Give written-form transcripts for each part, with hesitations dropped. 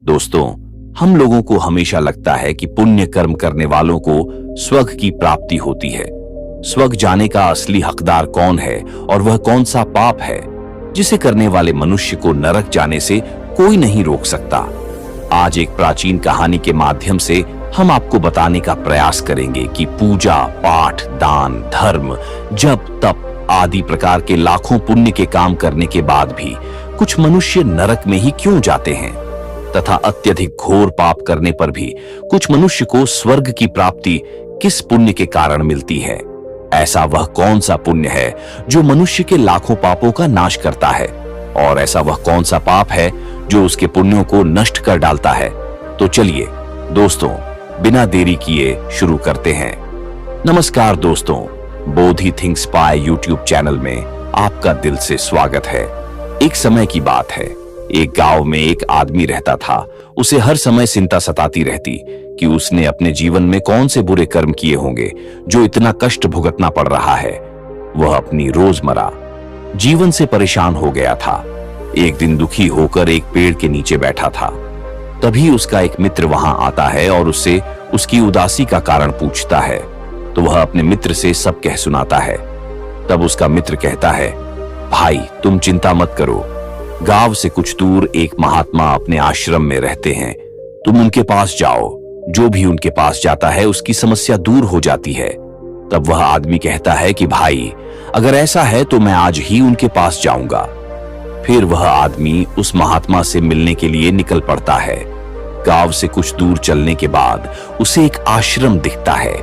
दोस्तों, हम लोगों को हमेशा लगता है कि पुण्य कर्म करने वालों को स्वर्ग की प्राप्ति होती है। स्वर्ग जाने का असली हकदार कौन है और वह कौन सा पाप है जिसे करने वाले मनुष्य को नरक जाने से कोई नहीं रोक सकता। आज एक प्राचीन कहानी के माध्यम से हम आपको बताने का प्रयास करेंगे कि पूजा, पाठ, दान, धर्म, जप, तप आदि प्रकार के लाखों पुण्य के काम करने के बाद भी कुछ मनुष्य नरक में ही क्यों जाते हैं तथा अत्यधिक घोर पाप करने पर भी कुछ मनुष्य को स्वर्ग की प्राप्ति किस पुण्य के कारण मिलती है। ऐसा वह कौन सा पुण्य है जो मनुष्य के लाखों पापों का नाश करता है और ऐसा वह कौन सा पाप है जो उसके पुण्यों को नष्ट कर डालता है। तो चलिए दोस्तों, बिना देरी किए शुरू करते हैं। नमस्कार दोस्तों, बोधि थिंक्स बाय यूट्यूब चैनल में आपका दिल से स्वागत है। एक समय की बात है, एक गांव में एक आदमी रहता था। उसे हर समय चिंता सताती रहती कि उसने अपने जीवन में कौन से बुरे कर्म किए होंगे जो इतना कष्ट भुगतना पड़ रहा है। वह अपनी रोजमर्रा जीवन से परेशान हो गया था। एक दिन दुखी होकर एक पेड़ के नीचे बैठा था। तभी उसका एक मित्र वहां आता है और उससे उसकी उदासी का कारण पूछता है। तो वह अपने मित्र से सब कह सुनाता है। तब उसका मित्र कहता है, भाई तुम चिंता मत करो, गांव से कुछ दूर एक महात्मा अपने आश्रम में रहते हैं, तुम उनके पास जाओ। जो भी उनके पास जाता है उसकी समस्या दूर हो जाती है। तब वह आदमी कहता है कि भाई अगर ऐसा है तो मैं आज ही उनके पास जाऊंगा। फिर वह आदमी उस महात्मा से मिलने के लिए निकल पड़ता है। गांव से कुछ दूर चलने के बाद उसे एक आश्रम दिखता है।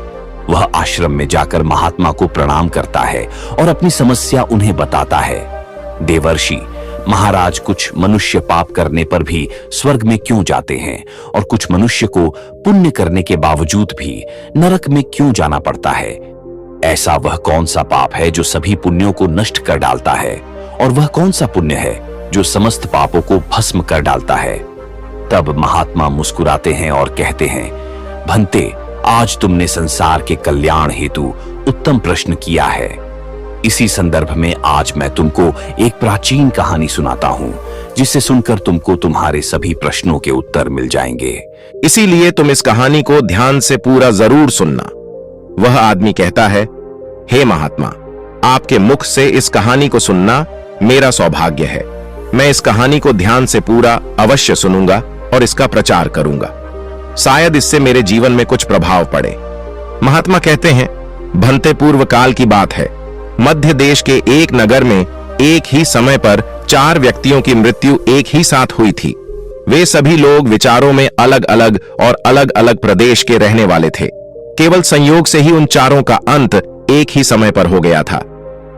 वह आश्रम में जाकर महात्मा को प्रणाम करता है और अपनी समस्या उन्हें बताता है। देवर्षि महाराज, कुछ मनुष्य पाप करने पर भी स्वर्ग में क्यों जाते हैं और कुछ मनुष्य को पुण्य करने के बावजूद भी नरक में क्यों जाना पड़ता है? ऐसा वह कौन सा पाप है जो सभी पुण्यों को नष्ट कर डालता है और वह कौन सा पुण्य है जो समस्त पापों को भस्म कर डालता है? तब महात्मा मुस्कुराते हैं और कहते हैं, भंते, आज तुमने संसार के कल्याण हेतु उत्तम प्रश्न किया है। इसी संदर्भ में आज मैं तुमको एक प्राचीन कहानी सुनाता हूं, जिसे सुनकर तुमको तुम्हारे सभी प्रश्नों के उत्तर मिल जाएंगे। इसीलिए तुम इस कहानी को ध्यान से पूरा जरूर सुनना। वह आदमी कहता है, हे महात्मा, आपके मुख से इस कहानी को सुनना मेरा सौभाग्य है। मैं इस कहानी को ध्यान से पूरा अवश्य सुनूंगा और इसका प्रचार करूंगा। शायद इससे मेरे जीवन में कुछ प्रभाव पड़े। महात्मा कहते हैं, भंते, पूर्व काल की बात है। मध्य देश के एक नगर में एक ही समय पर 4 व्यक्तियों की मृत्यु एक ही साथ हुई थी। वे सभी लोग विचारों में अलग अलग और अलग अलग प्रदेश के रहने वाले थे। केवल संयोग से ही उन चारों का अंत एक ही समय पर हो गया था।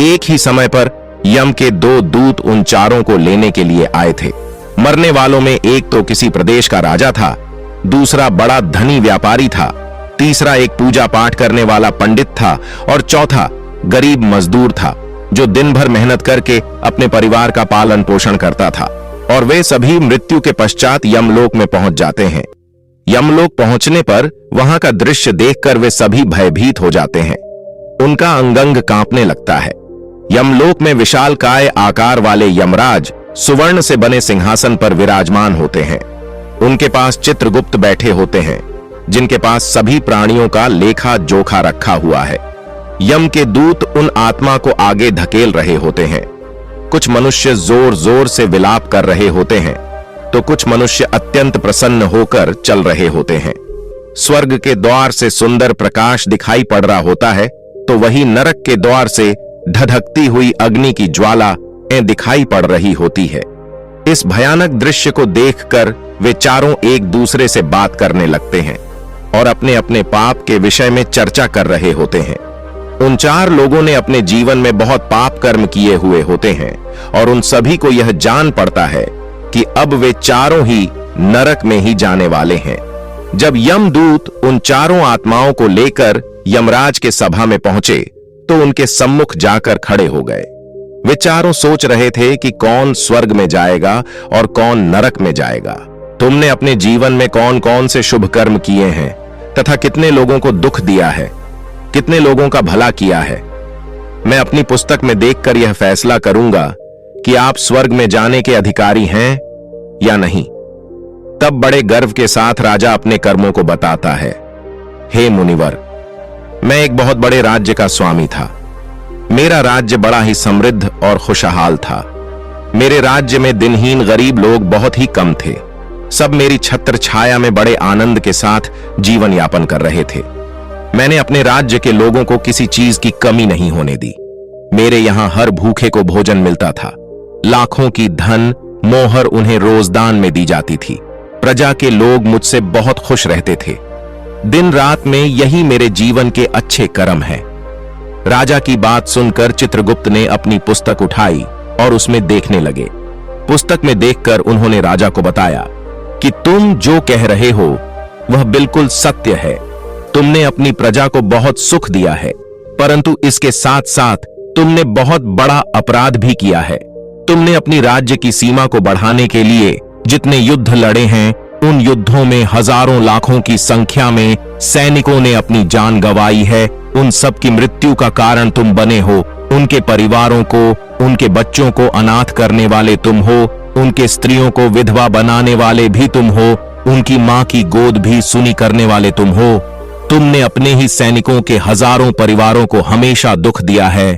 एक ही समय पर यम के 2 दूत उन चारों को लेने के लिए आए थे। मरने वालों में एक तो किसी प्रदेश का राजा था, दूसरा बड़ा धनी व्यापारी था, तीसरा एक पूजा पाठ करने वाला पंडित था और चौथा गरीब मजदूर था जो दिन भर मेहनत करके अपने परिवार का पालन पोषण करता था। और वे सभी मृत्यु के पश्चात यमलोक में पहुंच जाते हैं। यमलोक पहुंचने पर वहां का दृश्य देखकर वे सभी भयभीत हो जाते हैं। उनका अंग कांपने लगता है। यमलोक में विशालकाय आकार वाले यमराज सुवर्ण से बने सिंहासन पर विराजमान होते हैं। उनके पास चित्रगुप्त बैठे होते हैं, जिनके पास सभी प्राणियों का लेखा जोखा रखा हुआ है। यम के दूत उन आत्मा को आगे धकेल रहे होते हैं। कुछ मनुष्य जोर जोर से विलाप कर रहे होते हैं, तो कुछ मनुष्य अत्यंत प्रसन्न होकर चल रहे होते हैं। स्वर्ग के द्वार से सुंदर प्रकाश दिखाई पड़ रहा होता है, तो वही नरक के द्वार से धधकती हुई अग्नि की ज्वाला दिखाई पड़ रही होती है। इस भयानक दृश्य को देखकर वे चारों एक दूसरे से बात करने लगते हैं और अपने अपने पाप के विषय में चर्चा कर रहे होते हैं। उन 4 लोगों ने अपने जीवन में बहुत पाप कर्म किए हुए होते हैं और उन सभी को यह जान पड़ता है कि अब वे चारों ही नरक में ही जाने वाले हैं। जब यमदूत उन चारों आत्माओं को लेकर यमराज के सभा में पहुंचे तो उनके सम्मुख जाकर खड़े हो गए। वे चारों सोच रहे थे कि कौन स्वर्ग में जाएगा और कौन नरक में जाएगा। तुमने अपने जीवन में कौन कौन से शुभ कर्म किए हैं तथा कितने लोगों को दुख दिया है, कितने लोगों का भला किया है। मैं अपनी पुस्तक में देखकर यह फैसला करूंगा कि आप स्वर्ग में जाने के अधिकारी हैं या नहीं। तब बड़े गर्व के साथ राजा अपने कर्मों को बताता है। हे मुनिवर, मैं एक बहुत बड़े राज्य का स्वामी था। मेरा राज्य बड़ा ही समृद्ध और खुशहाल था। मेरे राज्य में दिनहीन गरीब लोग बहुत ही कम थे। सब मेरी छत्र छाया में बड़े आनंद के साथ जीवन यापन कर रहे थे। मैंने अपने राज्य के लोगों को किसी चीज की कमी नहीं होने दी। मेरे यहां हर भूखे को भोजन मिलता था। लाखों की धन मोहर उन्हें रोजदान में दी जाती थी। प्रजा के लोग मुझसे बहुत खुश रहते थे। दिन रात में यही मेरे जीवन के अच्छे कर्म हैं। राजा की बात सुनकर चित्रगुप्त ने अपनी पुस्तक उठाई और उसमें देखने लगे। पुस्तक में देखकर उन्होंने राजा को बताया कि तुम जो कह रहे हो वह बिल्कुल सत्य है। तुमने अपनी प्रजा को बहुत सुख दिया है, परंतु इसके साथ साथ तुमने बहुत बड़ा अपराध भी किया है। तुमने अपनी राज्य की सीमा को बढ़ाने के लिए जितने युद्ध लड़े हैं, उन युद्धों में हजारों लाखों की संख्या में सैनिकों ने अपनी जान गंवाई है। उन सब की मृत्यु का कारण तुम बने हो। उनके परिवारों को, उनके बच्चों को अनाथ करने वाले तुम हो। उनके स्त्रियों को विधवा बनाने वाले भी तुम हो। उनकी मां की गोद भी सुनी करने वाले तुम हो। तुमने अपने ही सैनिकों के हजारों परिवारों को हमेशा दुख दिया है।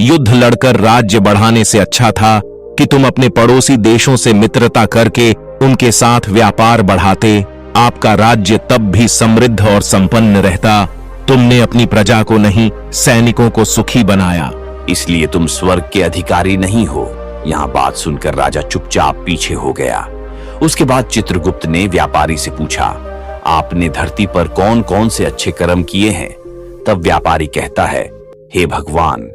युद्ध लड़कर राज्य बढ़ाने से अच्छा था कि तुम अपने पड़ोसी देशों से मित्रता करके उनके साथ व्यापार बढ़ाते। आपका राज्य तब भी समृद्ध और संपन्न रहता। तुमने अपनी प्रजा को नहीं, सैनिकों को सुखी बनाया। इसलिए तुम स्वर्ग के अधिकारी नहीं हो। यहां बात सुनकर राजा चुपचाप पीछे हो गया। उसके बाद चित्रगुप्त ने व्यापारी से पूछा, आपने धरती पर कौन कौन से अच्छे कर्म किए हैं? तब व्यापारी कहता है, हे भगवान,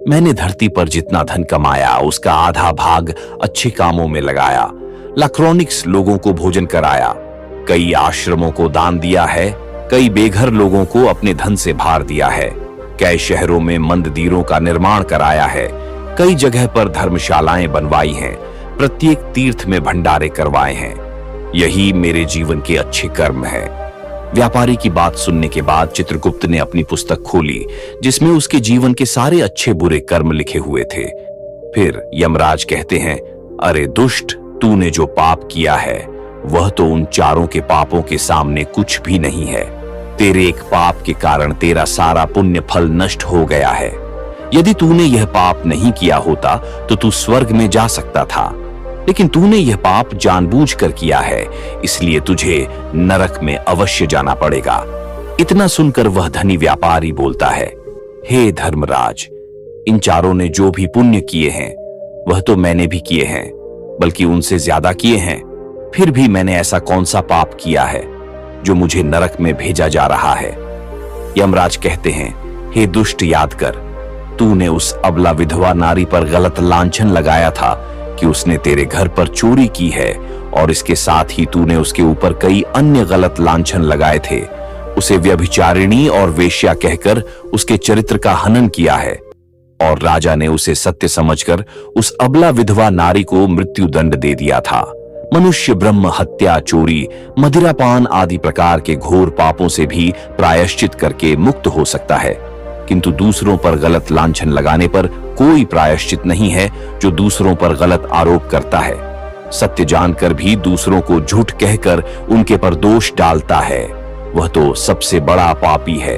मैंने धरती पर जितना धन कमाया उसका आधा भाग अच्छे कामों में लगाया। लाक्रोनिक्स लोगों को भोजन कराया, कई आश्रमों को दान दिया है, कई बेघर लोगों को अपने धन से भार दिया है, कई शहरों में मंदिरों का निर्माण कराया है, कई जगह पर धर्मशालाएं बनवाई हैं, प्रत्येक तीर्थ में भंडारे करवाए हैं। यही मेरे जीवन के अच्छे कर्म हैं। व्यापारी की बात सुनने के बाद चित्रगुप्त ने अपनी पुस्तक खोली, जिसमें उसके जीवन के सारे अच्छे बुरे कर्म लिखे हुए थे। फिर यमराज कहते हैं, अरे दुष्ट, तूने जो पाप किया है वह तो उन चारों के पापों के सामने कुछ भी नहीं है। तेरे एक पाप के कारण तेरा सारा पुण्य फल नष्ट हो गया है। यदि तूने यह पाप नहीं किया होता तो तू स्वर्ग में जा सकता था, लेकिन तूने यह पाप जानबूझकर किया है, इसलिए तुझे नरक में अवश्य जाना पड़ेगा। इतना सुनकर वह धनी व्यापारी बोलता है, हे धर्मराज, इन चारों ने जो भी पुण्य किए हैं वह तो मैंने भी किए हैं, बल्कि उनसे ज्यादा किए हैं। फिर भी मैंने ऐसा कौन सा पाप किया है जो मुझे नरक में भेजा जा रहा है? यमराज कहते हैं, हे दुष्ट, याद कर, तूने उस अबला विधवा नारी पर गलत लांछन लगाया था कि उसने तेरे घर पर चोरी की है, और इसके साथ ही तूने उसके ऊपर कई अन्य गलत लांछन लगाए थे। उसे व्यभिचारिणी और वेश्या कहकर उसके चरित्र का हनन किया है, और राजा ने उसे सत्य समझकर उस अबला विधवा नारी को मृत्यु दंड दे दिया था। मनुष्य ब्रह्म हत्या, चोरी, मदिरापान आदि प्रकार के घोर पापों से भी प्रायश्चित करके मुक्त हो सकता है, किंतु दूसरों पर गलत लांछन लगाने पर कोई प्रायश्चित नहीं है। जो दूसरों पर गलत आरोप करता है, सत्य जानकर भी दूसरों को झूठ कहकर उनके पर दोष डालता है, वह तो सबसे बड़ा पापी है।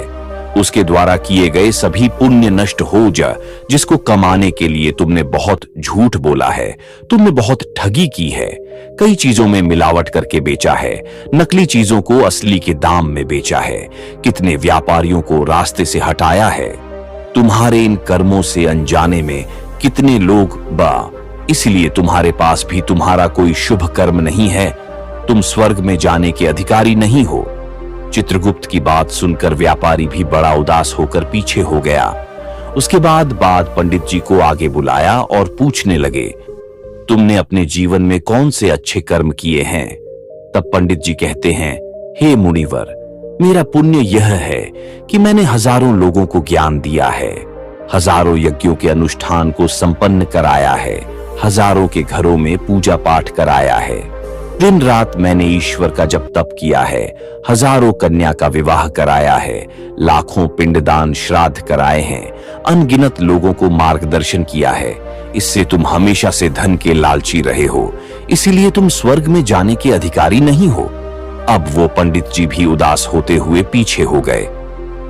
उसके द्वारा किए गए सभी पुण्य नष्ट हो जा। जिसको कमाने के लिए तुमने बहुत झूठ बोला है, तुमने बहुत ठगी की है, कई चीजों में मिलावट करके बेचा है, नकली चीजों को असली के दाम में बेचा है, कितने व्यापारियों को रास्ते से हटाया है। तुम्हारे इन कर्मों से अनजाने में कितने लोग इसलिए तुम्हारे पास भी तुम्हारा कोई शुभ कर्म नहीं है। तुम स्वर्ग में जाने के अधिकारी नहीं हो। चित्रगुप्त की बात सुनकर व्यापारी भी बड़ा उदास होकर पीछे हो गया। उसके बाद पंडित जी को आगे बुलाया और पूछने लगे, तुमने अपने जीवन में कौन से अच्छे कर्म किए हैं? तब पंडित जी कहते हैं, हे मुनिवर, मेरा पुण्य यह है कि मैंने हजारों लोगों को ज्ञान दिया है, हजारों यज्ञों के अनुष्ठान को संपन्न कराया है, हजारों के घरों में पूजा पाठ कराया है, दिन रात मैंने ईश्वर का जप तप किया है, हजारों कन्या का विवाह कराया है, लाखों पिंडदान श्राद्ध कराए हैं, अनगिनत लोगों को मार्गदर्शन किया है, इससे तुम हमेशा से धन के लालची रहे हो, इसीलिए तुम स्वर्ग में जाने के अधिकारी नहीं हो। अब वो पंडित जी भी उदास होते हुए पीछे हो गए।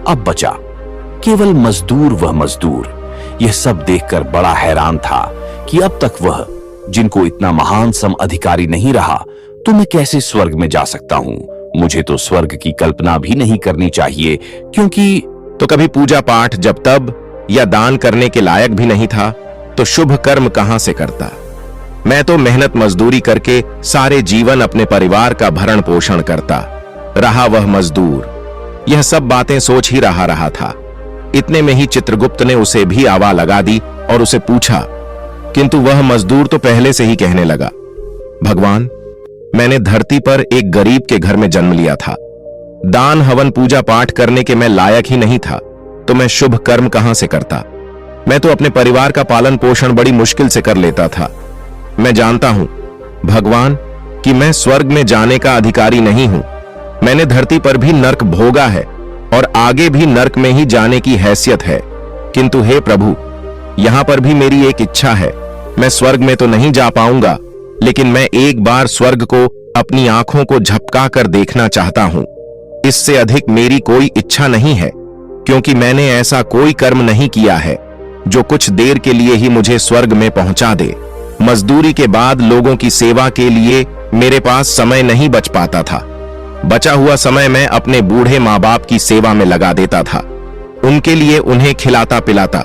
अब बचा केवल मजदूर। वह मजदूर यह सब देखकर बड़ा हैरान था कि अब तक वह, जिनको इतना महान सम अधिकारी नहीं रहा, तो मैं कैसे स्वर्ग में जा सकता हूं। मुझे तो स्वर्ग की कल्पना भी नहीं करनी चाहिए, क्योंकि तो कभी पूजा पाठ जब तब या दान करने के लायक भी नहीं था, तो शुभ कर्म कहां से करता। मैं तो मेहनत मजदूरी करके सारे जीवन अपने परिवार का भरण पोषण करता रहा। वह मजदूर यह सब बातें सोच ही रहा था। इतने में ही चित्रगुप्त ने उसे भी आवा लगा दी और उसे पूछा, किंतु वह मजदूर तो पहले से ही कहने लगा, भगवान, मैंने धरती पर एक गरीब के घर में जन्म लिया था। दान हवन पूजा पाठ करने के मैं लायक ही नहीं था, तो मैं शुभ कर्म कहां से करता। मैं तो अपने परिवार का पालन पोषण बड़ी मुश्किल से कर लेता था। मैं जानता हूं भगवान कि मैं स्वर्ग में जाने का अधिकारी नहीं हूं। मैंने धरती पर भी नर्क भोगा है और आगे भी नर्क में ही जाने की हैसियत है। किंतु हे प्रभु, यहां पर भी मेरी एक इच्छा है। मैं स्वर्ग में तो नहीं जा पाऊंगा, लेकिन मैं एक बार स्वर्ग को अपनी आंखों को झपका कर देखना चाहता हूं। इससे अधिक मेरी कोई इच्छा नहीं है, क्योंकि मैंने ऐसा कोई कर्म नहीं किया है जो कुछ देर के लिए ही मुझे स्वर्ग में पहुंचा दे। मजदूरी के बाद लोगों की सेवा के लिए मेरे पास समय नहीं बच पाता था। बचा हुआ समय मैं अपने बूढ़े माँ बाप की सेवा में लगा देता था। उनके लिए उन्हें खिलाता पिलाता,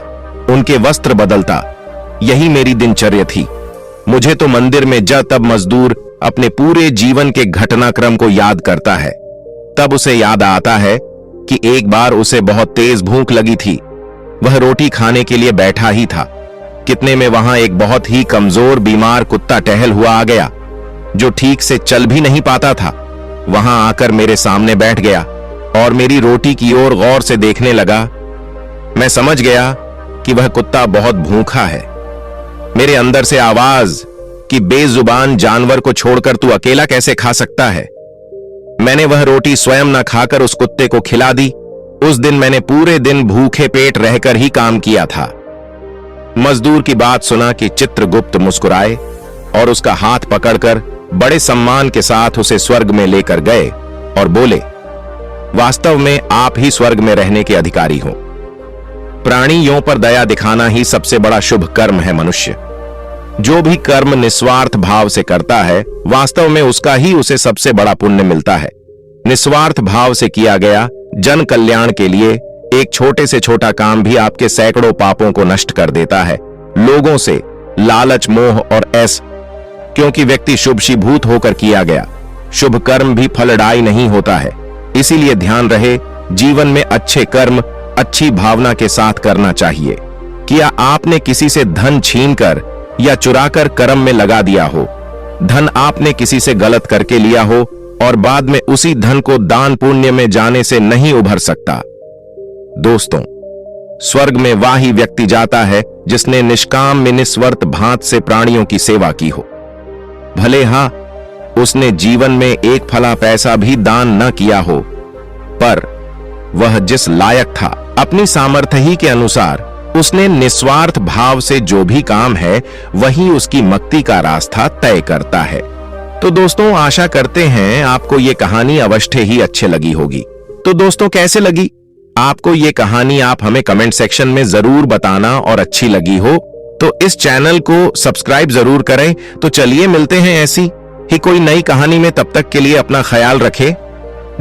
उनके वस्त्र बदलता, यही मेरी दिनचर्या थी। मुझे तो मंदिर में तब मजदूर अपने पूरे जीवन के घटनाक्रम को याद करता है, तब उसे याद आता है कि एक बार उसे बहुत तेज भूख लगी थी। वह रोटी खाने के लिए बैठा ही था, कितने में वहां एक बहुत ही कमजोर बीमार कुत्ता टहल हुआ आ गया, जो ठीक से चल भी नहीं पाता था। वहां आकर मेरे सामने बैठ गया और मेरी रोटी की ओर गौर से देखने लगा। मैं समझ गया कि वह कुत्ता बहुत भूखा है। मेरे अंदर से आवाज कि बेजुबान जानवर को छोड़कर तू अकेला कैसे खा सकता है। मैंने वह रोटी स्वयं न खाकर उस कुत्ते को खिला दी। उस दिन मैंने पूरे दिन भूखे पेट रहकर ही काम किया था। मजदूर की बात सुना कि चित्रगुप्त मुस्कुराए और उसका हाथ पकड़कर बड़े सम्मान के साथ उसे स्वर्ग में लेकर गए और बोले, वास्तव में आप ही स्वर्ग में रहने के अधिकारी हो। प्राणियों पर दया दिखाना ही सबसे बड़ा शुभ कर्म है। मनुष्य जो भी कर्म निस्वार्थ भाव से करता है, वास्तव में उसका ही उसे सबसे बड़ा पुण्य मिलता है। निस्वार्थ भाव से किया गया जन कल्याण के लिए एक छोटे से छोटा काम भी आपके सैकड़ों पापों को नष्ट कर देता है। लोगों से लालच, मोह और ऐस, क्योंकि व्यक्ति शुभशीभूत होकर किया गया शुभ कर्म भी फलदायी नहीं होता है। इसीलिए ध्यान रहे, जीवन में अच्छे कर्म अच्छी भावना के साथ करना चाहिए। क्या आपने किसी से धन छीनकर या चुराकर कर्म में लगा दिया हो, धन आपने किसी से गलत करके लिया हो और बाद में उसी धन को दान पुण्य में जाने से नहीं उभर सकता। दोस्तों, स्वर्ग में वह ही व्यक्ति जाता है जिसने निष्काम में निस्वार्थ भांत से प्राणियों की सेवा की हो। भले हां, उसने जीवन में एक फला पैसा भी दान न किया हो, पर वह जिस लायक था अपनी सामर्थ्य ही के अनुसार उसने निस्वार्थ भाव से जो भी काम है वही उसकी मुक्ति का रास्ता तय करता है। तो दोस्तों, आशा करते हैं आपको ये कहानी अवश्य ही अच्छी लगी होगी। तो दोस्तों, कैसे लगी आपको ये कहानी, आप हमें कमेंट सेक्शन में जरूर बताना, और अच्छी लगी हो तो इस चैनल को सब्सक्राइब जरूर करें। तो चलिए मिलते हैं ऐसी ही कोई नई कहानी में, तब तक के लिए अपना ख्याल रखें।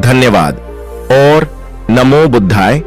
धन्यवाद और नमो बुद्धाय।